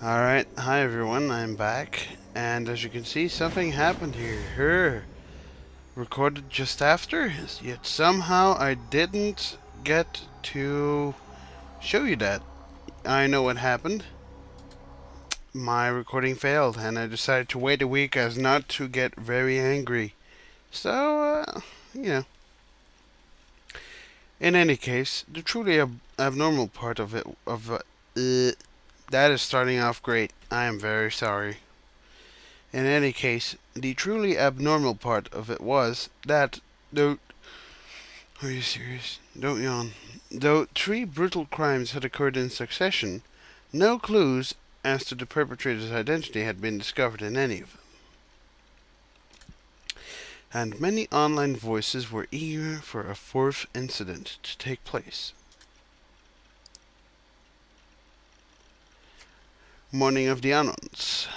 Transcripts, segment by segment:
Alright, hi everyone, I'm back, and as you can see, something happened here. Recorded just after, yet somehow I didn't get to show you that. I know what happened. My recording failed, and I decided to wait a week as not to get very angry. So, you know. In any case, the truly abnormal part of it, that is starting off great. I am very sorry. In any case, the truly abnormal part of it was that, though. Are you serious? Don't yawn. Though 3 brutal crimes had occurred in succession, no clues as to the perpetrator's identity had been discovered in any of them. And many online voices were eager for a fourth incident to take place. Morning of the Unknowns.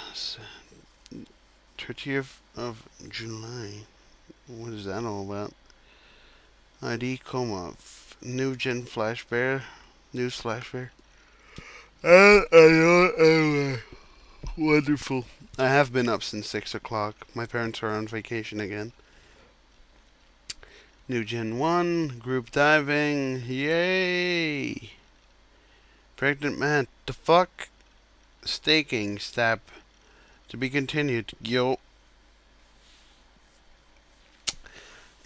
30th of July. What is that all about? ID coma. New gen flash bear. News flash bear. Wonderful. I have been up since 6 o'clock. My parents are on vacation again. New Gen 1. Group diving. Yay! Pregnant man. The fuck? Staking. Stab. To be continued. Yo.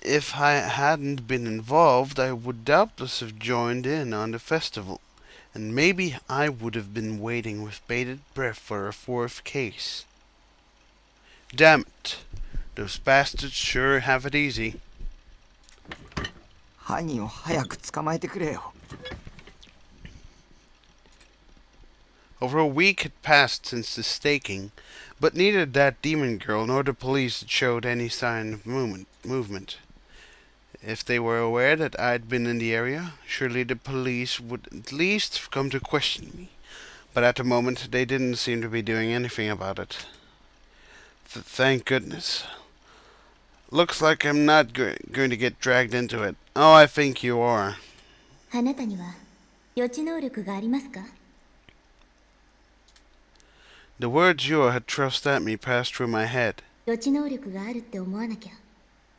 If I hadn't been involved, I would doubtless have joined in on the festival, and maybe I would have been waiting with bated breath for a fourth case. Damn it. Those bastards sure have it easy. 犯人を早く捕まえてくれよ。 Over a week had passed since the staking, but neither that demon girl nor the police showed any sign of movement. If they were aware that I'd been in the area, surely the police would at least come to question me. But at the moment, they didn't seem to be doing anything about it. Thank goodness. Looks like I'm not going to get dragged into it. Oh, I think you are. あなたには予知能力がありますか? The words you had thrust at me passed through my head. 予知能力があるって思わなきゃ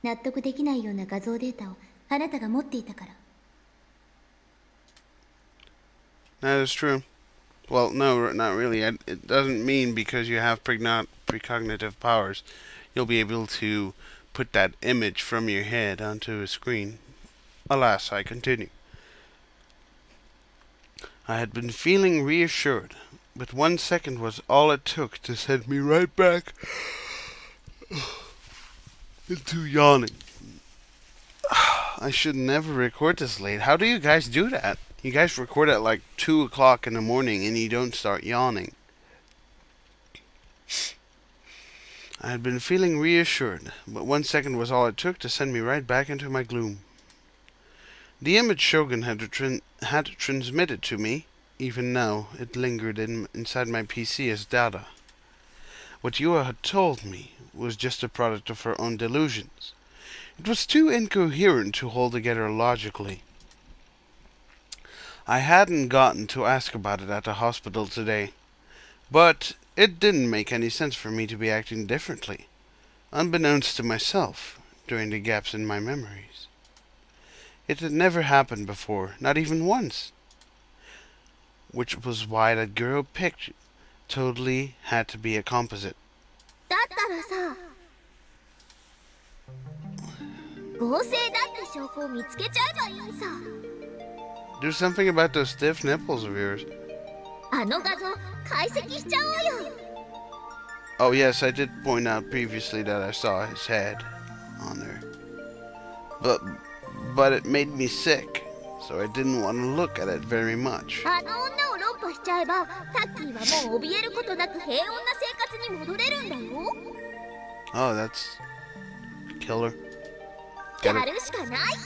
納得できないような画像データをあなたが持っていたから。 That is true. Well, no, not really. It doesn't mean because you have precognitive powers, you'll be able to put that image from your head onto a screen. Alas, I continue. I had been feeling reassured, but 1 second was all it took to send me right back into yawning. I should never record this late. How do you guys do that? You guys record at like 2 o'clock in the morning and you don't start yawning. I had been feeling reassured, but 1 second was all it took to send me right back into my gloom. The image Shogun had transmitted to me, even now, it lingered inside my PC as data. What Yua had told me was just a product of her own delusions. It was too incoherent to hold together logically. I hadn't gotten to ask about it at the hospital today, but it didn't make any sense for me to be acting differently, unbeknownst to myself, during the gaps in my memories. It had never happened before, not even once. Which was why that girl picked totally had to be a composite. だったらさ、合成だって証拠を見つけちゃえばいいさ。 Do something about those stiff nipples of yours. あの画像解析しちゃおうよ。 Oh yes, I did point out previously that I saw his head on there. But it made me sick, so I didn't want to look at it very much. あの女を論破しちゃえば、タッキーはもう怯えることなく平穏な生活に戻れるんだよ。 Oh, that's killer. や Get it? るしかないっし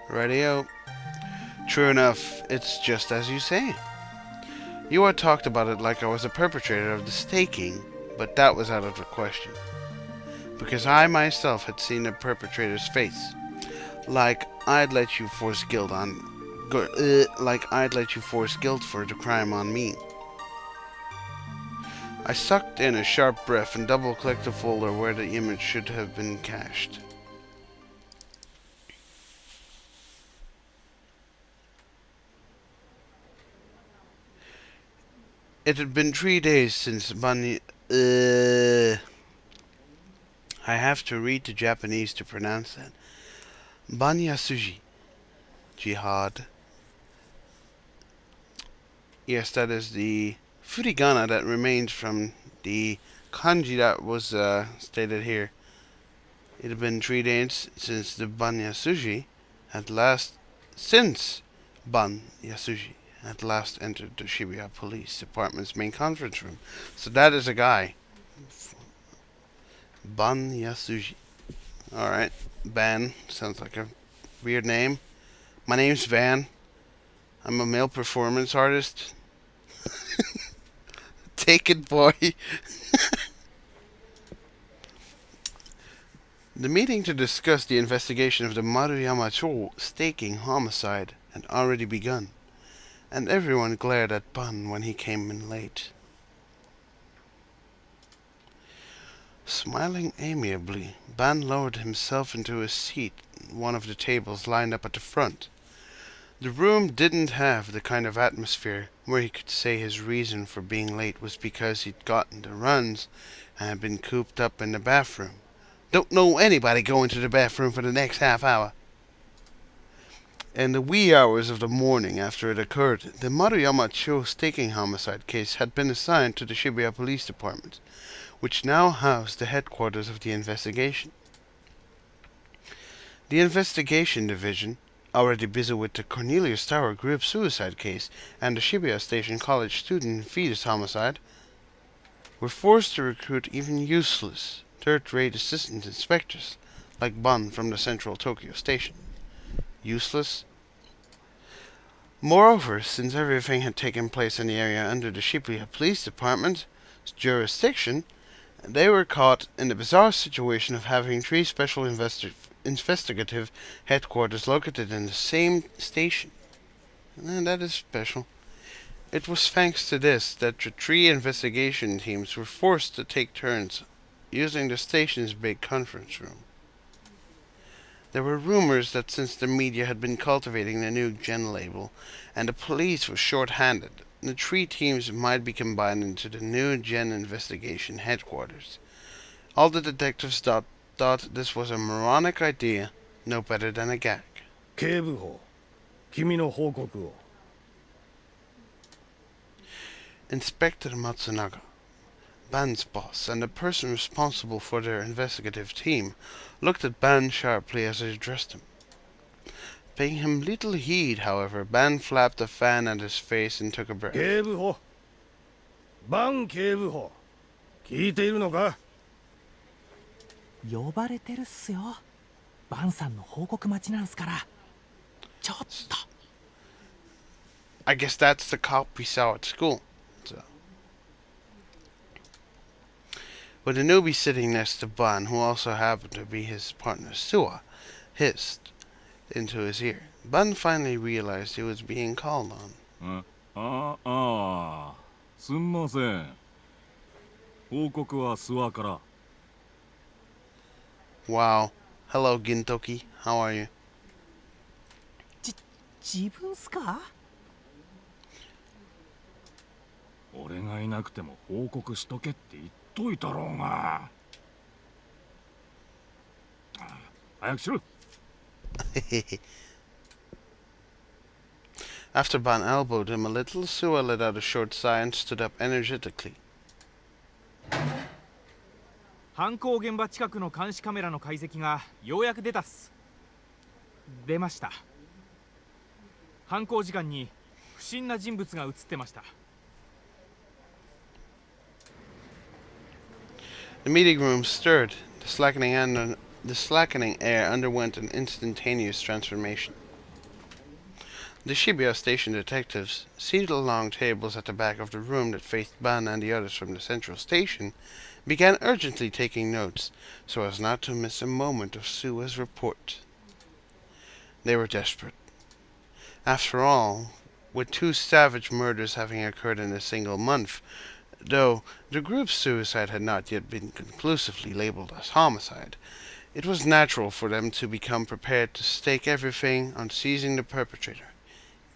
ょ。 Radio. True enough, it's just as you say. You had talked about it like I was a perpetrator of the staking, but that was out of the question. Because I myself had seen the perpetrator's face. Like I'd let you force guilt for the crime on me. I sucked in a sharp breath and double-clicked the folder where the image should have been cached. It had been 3 days since I have to read the Japanese to pronounce that. Banyasuji. Jihad. Yes, that is the furigana that remains from the kanji that was stated here. It had been 3 days since the Banyasuji had last... Since Banyasuji had last entered the Shibuya Police Department's main conference room. So that is a guy. Banyasuji. Alright. Ban. Sounds like a weird name. My name's Van. I'm a male performance artist. Take it, boy. The meeting to discuss the investigation of the Maruyama-cho staking homicide had already begun, and everyone glared at Ban when he came in late. Smiling amiably, Ban lowered himself into his seat at one of the tables lined up at the front. The room didn't have the kind of atmosphere where he could say his reason for being late was because he'd gotten the runs and had been cooped up in the bathroom. Don't know anybody going to the bathroom for the next half hour. In the wee hours of the morning after it occurred, the Maruyama-cho staking homicide case had been assigned to the Shibuya Police Department, which now housed the headquarters of the investigation. The investigation division, already busy with the Cornelius Tower group suicide case and the Shibuya Station College student fetus homicide, were forced to recruit even useless, third-rate assistant inspectors like Ban from the central Tokyo station. Useless? Moreover, since everything had taken place in the area under the Shibuya Police Department's jurisdiction, they were caught in the bizarre situation of having 3 special investigative headquarters located in the same station. And that is special. It was thanks to this that the 3 investigation teams were forced to take turns using the station's big conference room. There were rumors that since the media had been cultivating the new Gen label and the police was short-handed, the 3 teams might be combined into the new Gen investigation headquarters. All the detectives thought this was a moronic idea, no better than a gag. 警部補、君の報告を。Inspector Matsunaga, Ban's boss, and the person responsible for their investigative team, looked at Ban sharply as they addressed him. Paying him little heed, however, Ban flapped a fan at his face and took a breath. 警部補、バン警部補、聞いているのか？呼ばれてるっすよ。バンさんの報告待ちなんすから。ちょっと。I guess that's the cop we saw at school. So. With a newbie sitting next to Ban, who also happened to be his partner Suwa, hissed into his ear, Ban finally realized he was being called on. すんません。報告は諏訪から。Wow. Hello, Gintoki. How are you? 自分っすか？俺がいなくても報告しとけって言っといたろうが。早くしろ。After Ban elbowed him a little, Suwa let out a short sigh and stood up energetically. 犯行現場近くの監視カメラの解析がようやく出たっす。出ました。犯行時間に不審な人物が映ってました。The meeting room stirred. The slackening air underwent an instantaneous transformation. The Shibuya station detectives, seated along tables at the back of the room that faced Ban and the others from the central station, began urgently taking notes, so as not to miss a moment of Suwa's report. They were desperate. After all, with 2 savage murders having occurred in a single month, Though the group's suicide had not yet been conclusively labeled as homicide, it was natural for them to become prepared to stake everything on seizing the perpetrator,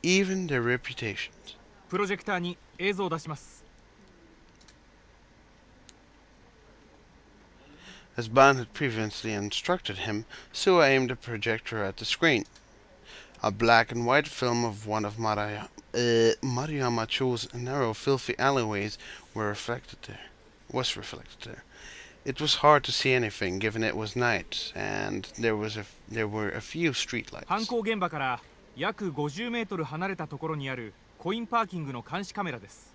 even their reputations. プロジェクターに映像を出します。 As Ban had previously instructed him, Sua aimed a projector at the screen. A black and white film of one of Maruyama Cho's narrow, filthy alleyways was reflected there. It was hard to see anything, given it was night, and there were a few streetlights. 犯行現場から約50メートル離れたところにあるコインパーキングの監視カメラです。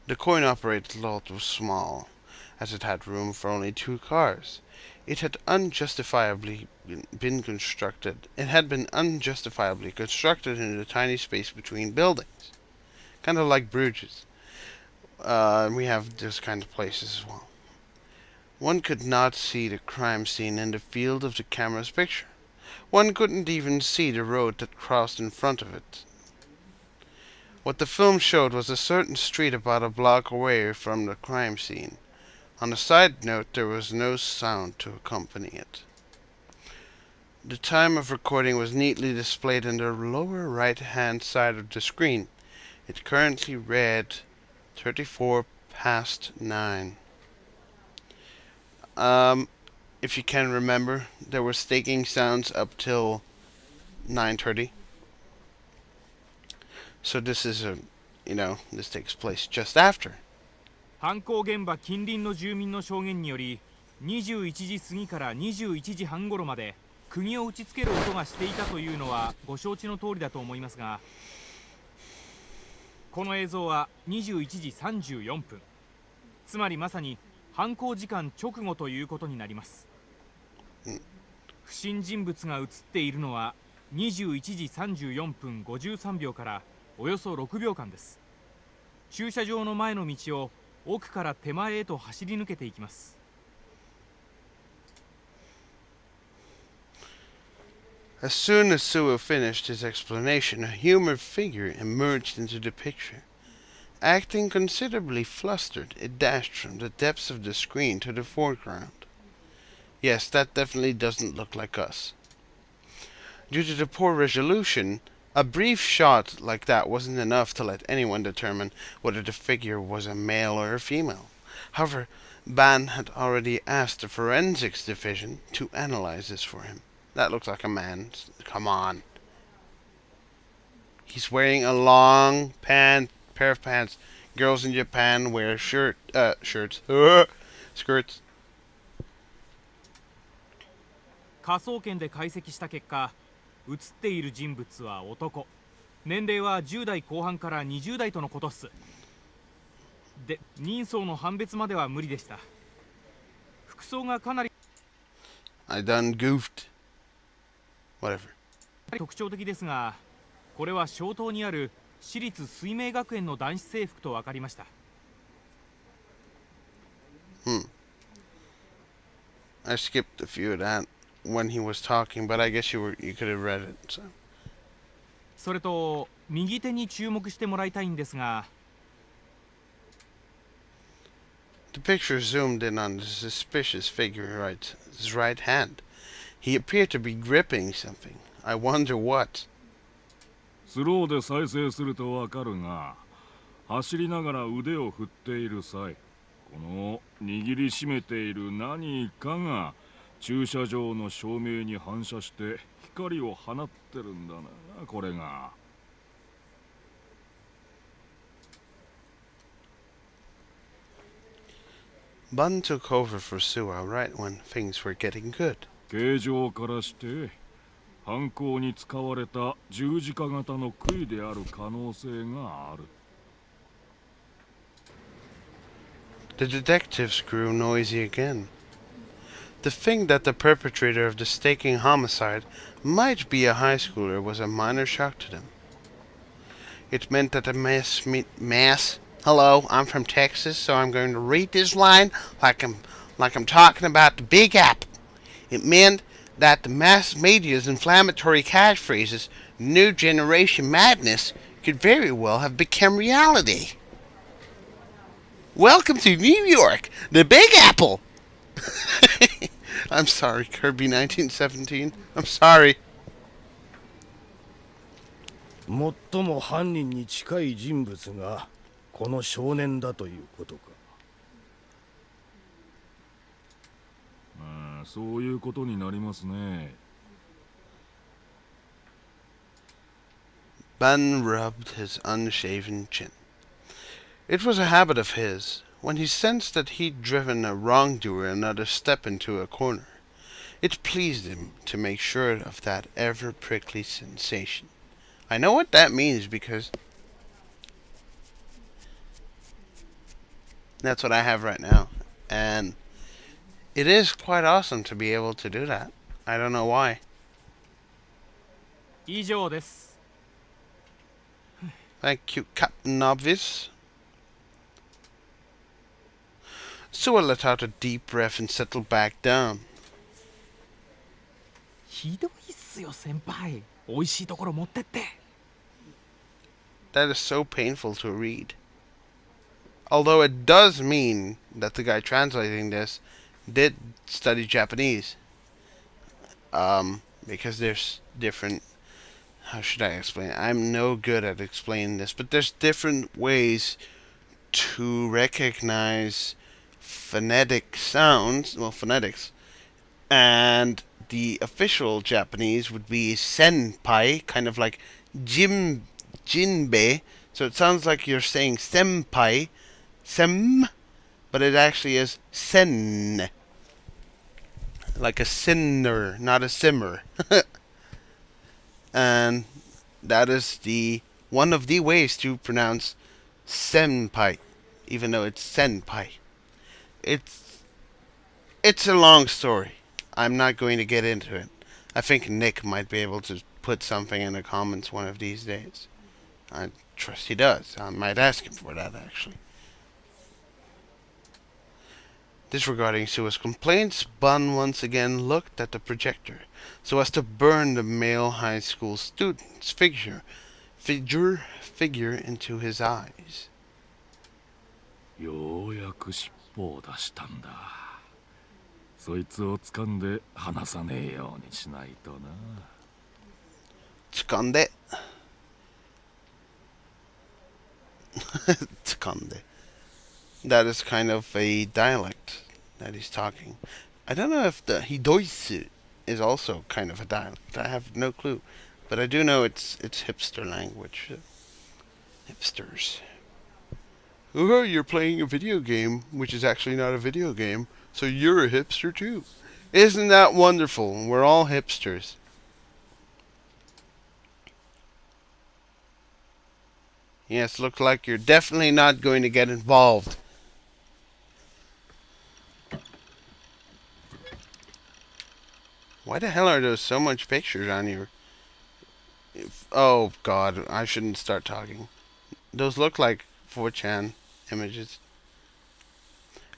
The coin-operated lot was small, as it had room for only 2 cars. It had been unjustifiably constructed in a tiny space between buildings, kind of like Bruges. We have this kind of places as well. One could not see the crime scene in the field of the camera's picture. One couldn't even see the road that crossed in front of it. What the film showed was a certain street about a block away from the crime scene. On a side note, there was no sound to accompany it. The time of recording was neatly displayed in the lower right-hand side of the screen. It currently read 34 past 9. If you can remember, there were staking sounds up till 9:30. So this is this takes place just after. 犯行現場近隣の住民の証言により、21時過ぎから21時半頃まで釘を打ちつける音がしていたというのはご承知の通りだと思いますが、この映像は21時34分、つまりまさに犯行時間直後ということになります。不審人物が映っているのは21時34分53秒からおよそ6秒間です。駐車場の前の道を奥から手前へと走り抜けていきます。 As soon as Suo finished his explanation, a human figure emerged into the picture. Acting considerably flustered, it dashed from the depths of the screen to the foreground. Yes, that definitely doesn't look like us. Due to the poor resolution, a brief shot like that wasn't enough to let anyone determine whether the figure was a male or a female. However, Ban had already asked the forensics division to analyze this for him. That looks like a man. Come on. He's wearing a long pair of pants. Girls in Japan wear shirts. Skirts. 科捜研で解析した結果、映っている人物は男。年齢は10代後半から20代とのことっす。で、人相の判別までは無理でした。服装がかなり I done goofed. Whatever. 特徴的ですが、これは小島にある私立水明学園の男子制服と分かりました。I skipped a few of that when he was talking, but I guess you could have read it. So. それと右手に注目してもらいたいんですが、 The picture zoomed in on the suspicious figure his right hand. He appeared to be gripping something. I wonder what. スローで再生するとわかるが、走りながら腕を振っている際、この握りしめている何かが駐車場の照明に反射して光を放ってるんだな、これが。Bun took over for Suo right when things were getting good. 形状からして犯行に使われた十字架型の杭である可能性がある。 The detectives grew noisy again. To think that the perpetrator of the staking homicide might be a high schooler was a minor shock to them. It meant that the mass. Hello, I'm from Texas, so I'm going to read this line like I'm talking about the Big Apple. It meant that the mass media's inflammatory catchphrases, new generation madness, could very well have become reality. Welcome to New York, the Big Apple! I'm sorry, Kirby 1917. I'm sorry. 最も犯人に近い人物がこの少年だということか。まあそういうことになりますね。Bun rubbed his unshaven chin. It was a habit of his, when he sensed that he'd driven a wrongdoer another step into a corner. It pleased him to make sure of that ever-prickly sensation. I know what that means because that's what I have right now. And it is quite awesome to be able to do that. I don't know why. 以上です。 Thank you, Captain Obvious. Sua let out a deep breath and settled back down. ひどいっすよ先輩。美味しいところ持ってって。 That is so painful to read. Although it does mean that the guy translating this did study Japanese. Because there's different... How should I explain it? I'm no good at explaining this, but there's different ways to recognize phonetic sounds, well, phonetics, and the official Japanese would be senpai, kind of like jinbe, so it sounds like you're saying senpai, but it actually is sen, like a sinner, not a simmer. And that is the one of the ways to pronounce senpai, even though it's senpai. It's a long story. I'm not going to get into it. I think Nick might be able to put something in the comments one of these days. I trust he does. I might ask him for that, actually. Disregarding Sua's complaints, Bun once again looked at the projector so as to burn the male high school student's figure into his eyes. ようやく尻尾を出したんだ。そいつを掴んで離さねえようにしないとな。Tsukande. Tsukande. That is kind of a dialect that he's talking. I don't know if the Hidoisu is also kind of a dialect. I have no clue. But I do know it's hipster language. Hipsters. Oh, you're playing a video game, which is actually not a video game, so you're a hipster too. Isn't that wonderful? We're all hipsters. Yes, looks like you're definitely not going to get involved. Why the hell are there so much pictures on here? Oh god, I shouldn't start talking. Those look like 4chan images.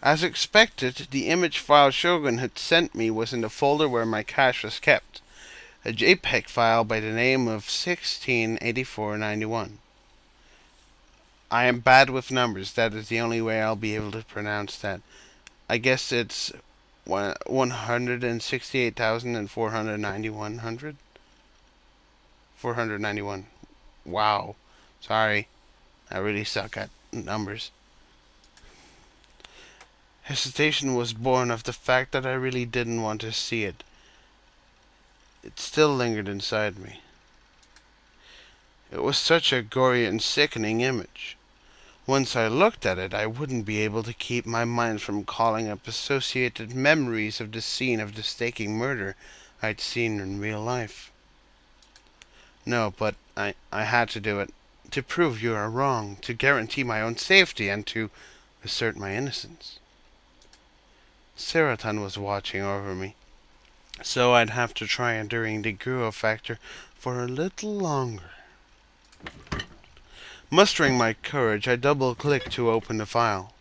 As expected, the image file Shogun had sent me was in the folder where my cache was kept. A JPEG file by the name of 168491. I am bad with numbers. That is the only way I'll be able to pronounce that. I guess it's 168,491. 491. Wow. Sorry. I really suck at numbers. Hesitation was born of the fact that I really didn't want to see it. It still lingered inside me. It was such a gory and sickening image. Once I looked at it, I wouldn't be able to keep my mind from calling up associated memories of the scene of the staking murder I'd seen in real life. No, but I had to do it. To prove you are wrong, to guarantee my own safety, and to assert my innocence. Seratan was watching over me, so I'd have to try enduring the Guru factor for a little longer. Mustering my courage, I double-clicked to open the file.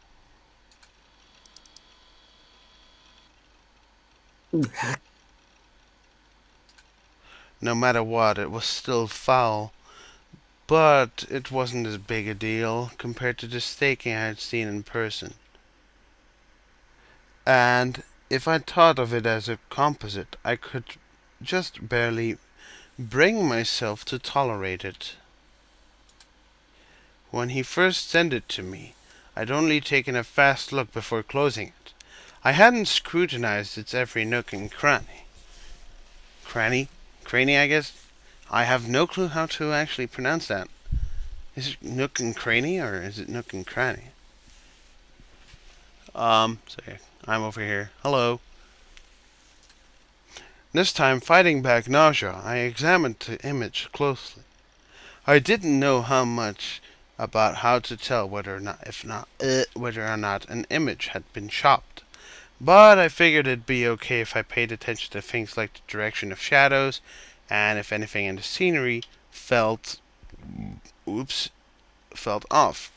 No matter what, it was still foul. but it wasn't as big a deal compared to the staking I had seen in person. And if I thought of it as a composite, I could just barely bring myself to tolerate it. When he first sent it to me, I'd only taken a fast look before closing it. I hadn't scrutinized its every nook and cranny. Cranny, I guess? I have no clue how to actually pronounce that. Is it nook and cranny, or is it nook and cranny? Sorry. I'm over here. Hello. This time, fighting back nausea, I examined the image closely. I didn't know how much about how to tell whether or not an image had been chopped, but I figured it'd be okay if I paid attention to things like the direction of shadows, and if anything in the scenery felt off.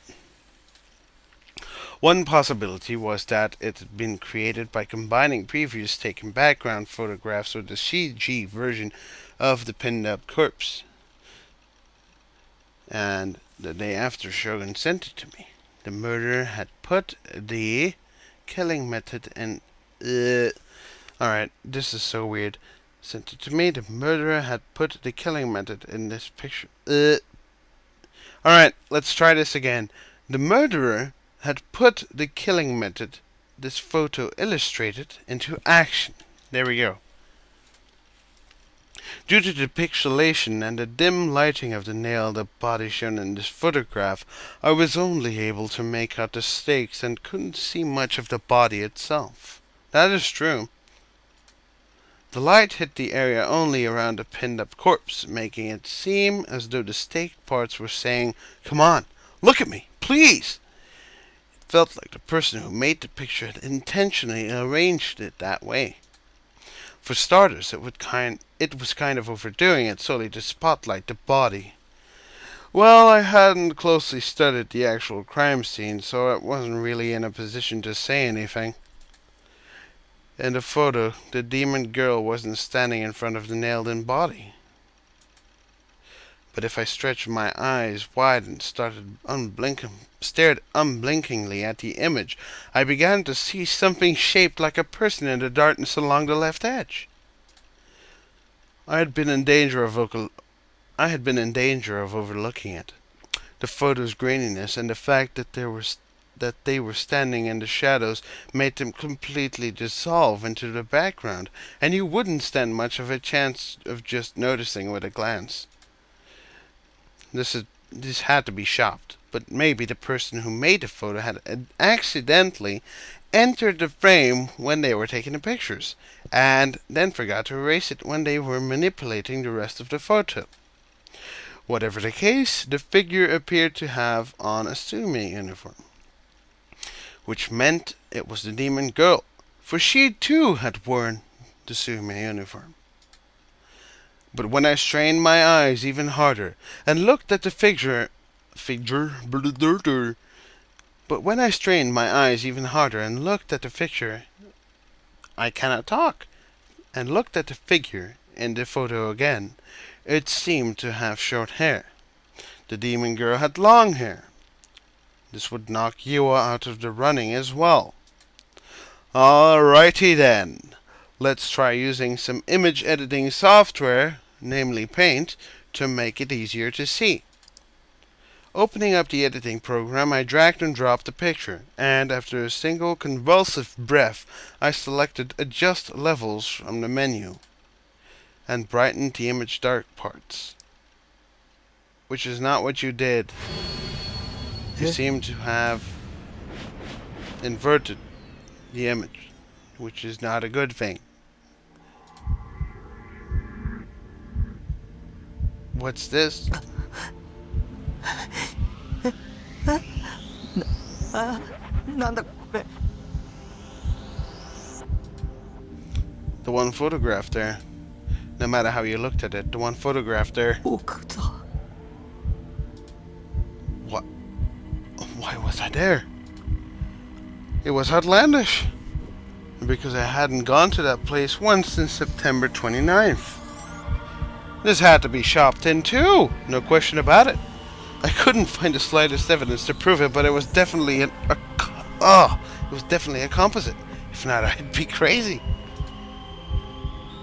One possibility was that it had been created by combining previous taken background photographs with the CG version of the pinned up corpse. And the day after Shogun sent it to me, the murderer had put the killing method in... Alright, this is so weird. Sent it to me, the murderer had put the killing method in this picture. Alright, let's try this again. The murderer had put the killing method this photo illustrated into action. There we go. Due to the pixelation and the dim lighting of the nailed up body shown in this photograph, I was only able to make out the stakes and couldn't see much of the body itself. That is true. The light hit the area only around the pinned up corpse, making it seem as though the staked parts were saying, "Come on, look at me, please!" Felt like the person who made the picture had intentionally arranged it that way. For starters, it was kind of overdoing it solely to spotlight the body. Well, I hadn't closely studied the actual crime scene, so I wasn't really in a position to say anything. In the photo, the demon girl wasn't standing in front of the nailed-in body. But if I stretched my eyes wide and stared unblinkingly at the image, I began to see something shaped like a person in the darkness along the left edge. I had been in danger of overlooking it. The photo's graininess and the fact that they were standing in the shadows made them completely dissolve into the background, and you wouldn't stand much of a chance of just noticing with a glance. This had to be shopped, but maybe the person who made the photo had accidentally entered the frame when they were taking the pictures, and then forgot to erase it when they were manipulating the rest of the photo. Whatever the case, the figure appeared to have on a Sume uniform, which meant it was the demon girl, for she too had worn the Sume uniform. But when I strained my eyes even harder and looked at the figure, I cannot talk, and looked at the figure in the photo again, it seemed to have short hair. The demon girl had long hair. This would knock Yua out of the running as well. Alrighty then. Let's try using some image editing software, namely Paint, to make it easier to see. Opening up the editing program, I dragged and dropped the picture, and after a single convulsive breath, I selected Adjust Levels from the menu, and brightened the image dark parts. Which is not what you did. You seem to have inverted the image, which is not a good thing. What's this? The one photograph there. No matter how you looked at it, the one photograph there. What? Why was I there? It was outlandish. Because I hadn't gone to that place once since September 29th. This had to be shopped in too, no question about it. I couldn't find the slightest evidence to prove it, but it was definitely it was definitely a composite. If not, I'd be crazy.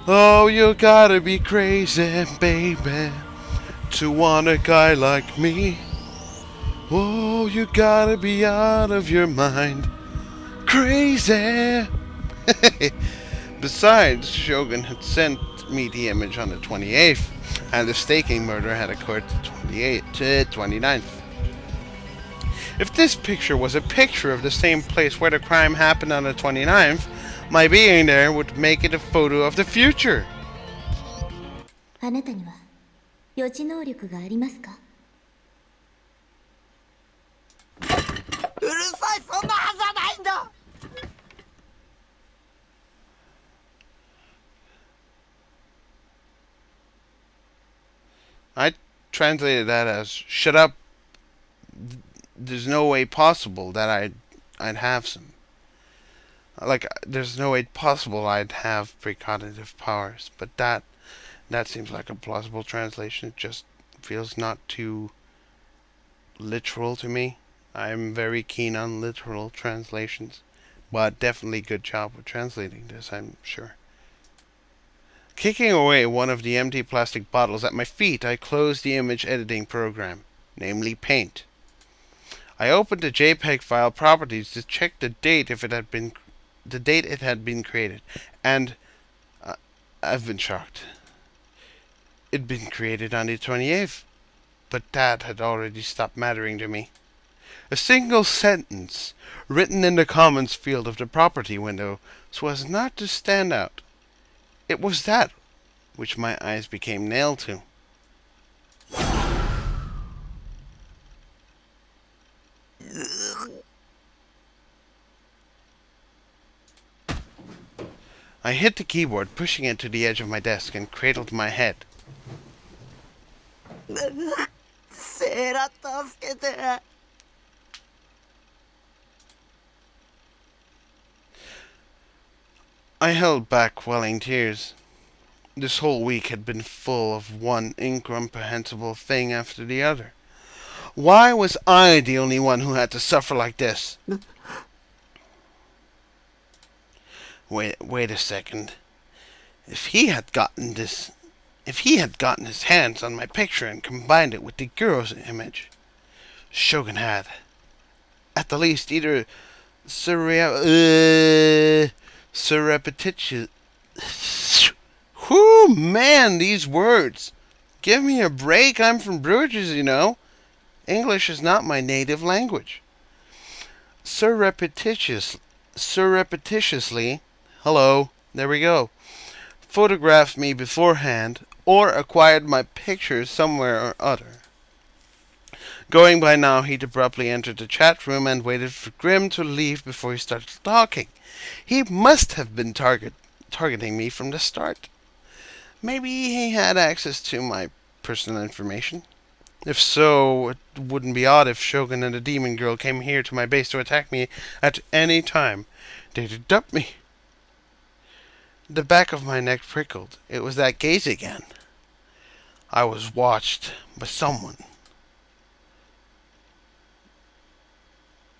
Oh, you gotta be crazy, baby, to want a guy like me. Oh, you gotta be out of your mind. Crazy! Besides, Shogun had sent me the image on the 28th, and the staking murder had occurred the 29th. If this picture was a picture of the same place where the crime happened on the 29th, my being there would make it a photo of the future. あなたには予知能力がありますか？うるさい、そんなはずはないんだ。 I translated that as "Shut up! There's no way possible that I'd have some. Like, there's no way possible I'd have precognitive powers." But that seems like a plausible translation. It just feels not too literal to me. I'm very keen on literal translations, but definitely good job with translating this, I'm sure. Kicking away one of the empty plastic bottles at my feet, I closed the image editing program, namely Paint. I opened the JPEG file properties to check the date it had been created, and I've been shocked. It'd been created on the 28th, but that had already stopped mattering to me. A single sentence written in the comments field of the property window so as not to stand out. It was that which my eyes became nailed to. I hit the keyboard, pushing it to the edge of my desk, and cradled my head. セーラ助けて。 I held back welling tears. This whole week had been full of one incomprehensible thing after the other. Why was I the only one who had to suffer like this? Wait a second. If he had gotten his hands on my picture and combined it with the girl's image, Shogun had, at the least, either surreptitious. Whew, man, these words. Give me a break. I'm from Bruges, you know. English is not my native language. Surreptitiously. Hello. There we go. Photographed me beforehand or acquired my picture somewhere or other. Going by now, he'd abruptly entered the chat room and waited for Grimm to leave before he started talking. He must have been targeting me from the start. Maybe he had access to my personal information. If so, it wouldn't be odd if Shogun and the demon girl came here to my base to attack me at any time. They'd dump me. The back of my neck prickled. It was that gaze again. I was watched by someone.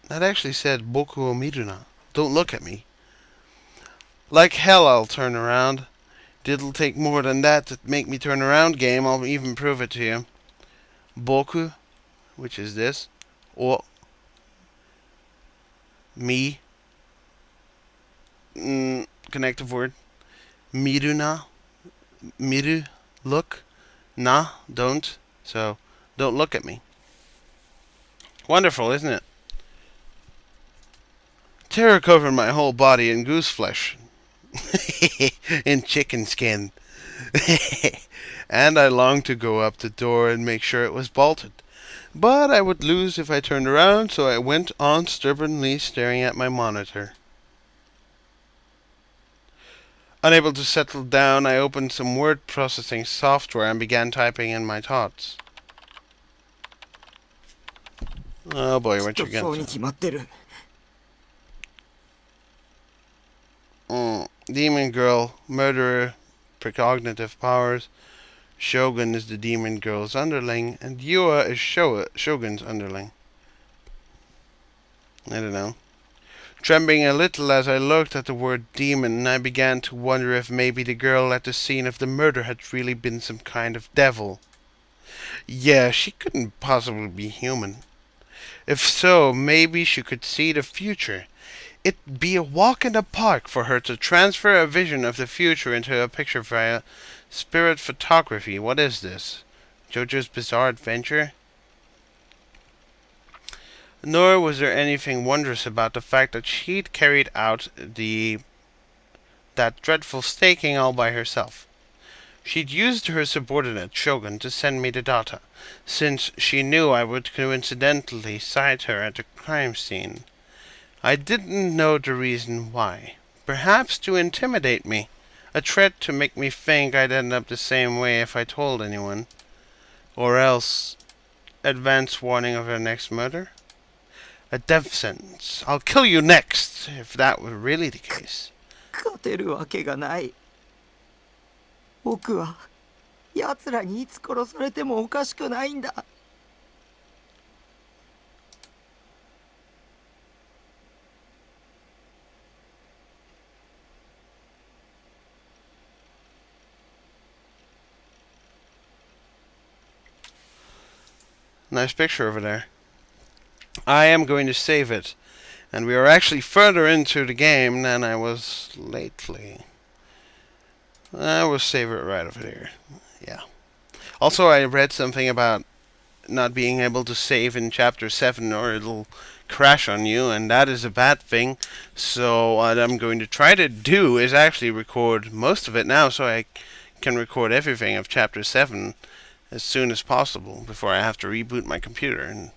That actually said, Boku o Miruna. Don't look at me. Like hell I'll turn around. It'll take more than that to make me turn around, game. I'll even prove it to you. Boku, which is this, o, me, connective word, miruna, miru, look, na, don't, so don't look at me. Wonderful, isn't it? Terror covered my whole body in goose flesh. In chicken skin. And I longed to go up the door and make sure it was bolted. But I would lose if I turned around, so I went on stubbornly staring at my monitor. Unable to settle down, I opened some word processing software and began typing in my thoughts. Oh boy, what you got? そうに決まってる。 Demon girl, murderer, precognitive powers, Shogun is the demon girl's underling, and Yua is Shogun's underling. I don't know. Trembling a little as I looked at the word demon, I began to wonder if maybe the girl at the scene of the murder had really been some kind of devil. Yeah, she couldn't possibly be human. If so, maybe she could see the future. It'd be a walk in the park for her to transfer a vision of the future into a picture via spirit photography. What is this? JoJo's Bizarre Adventure? Nor was there anything wondrous about the fact that she'd carried out that dreadful staking all by herself. She'd used her subordinate, Shogun, to send me the data, since she knew I would coincidentally sight her at the crime scene. I didn't know the reason why. Perhaps to intimidate me, a threat to make me think I'd end up the same way if I told anyone. Or else, advance warning of her next murder? A death sentence. I'll kill you next, if that were really the case. 勝てるわけがない。僕は奴らにいつ殺されてもおかしくないんだ。Nice picture over there. I am going to save it. And we are actually further into the game than I was lately. I will save it right over there. Yeah. Also, I read something about not being able to save in Chapter 7 or it'll crash on you, and that is a bad thing. So what I'm going to try to do is actually record most of it now so I can record everything of Chapter 7 as soon as possible before I have to reboot my computer and,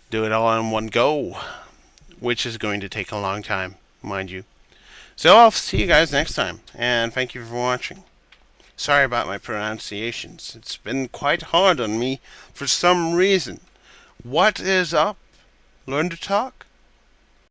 do it all in one go, which is going to take a long time, mind you. So I'll see you guys next time, and thank you for watching. Sorry about my pronunciations. It's been quite hard on me for some reason. What is up? Learn to talk?